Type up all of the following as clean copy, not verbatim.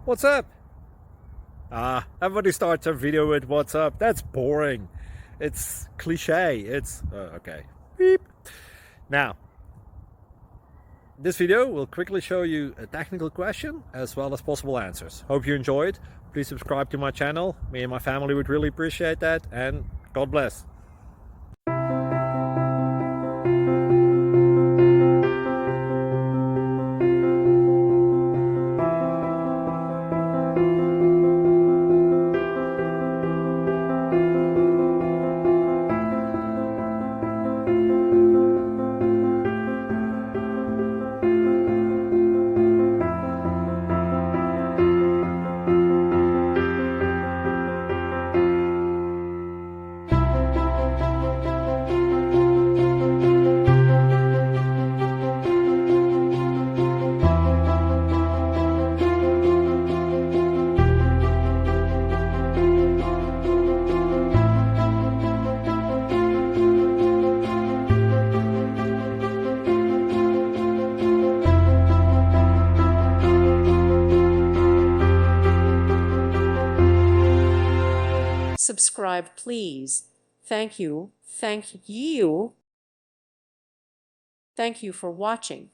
What's up? Everybody starts a video with what's up. That's boring. It's cliche. It's okay. Beep. Now, this video will quickly show you a technical question as well as possible answers. Hope you enjoyed. Please subscribe to my channel. Me and my family would really appreciate that, and God bless. Subscribe, please. Thank you. Thank you. Thank you for watching.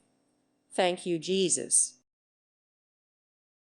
Thank you, Jesus.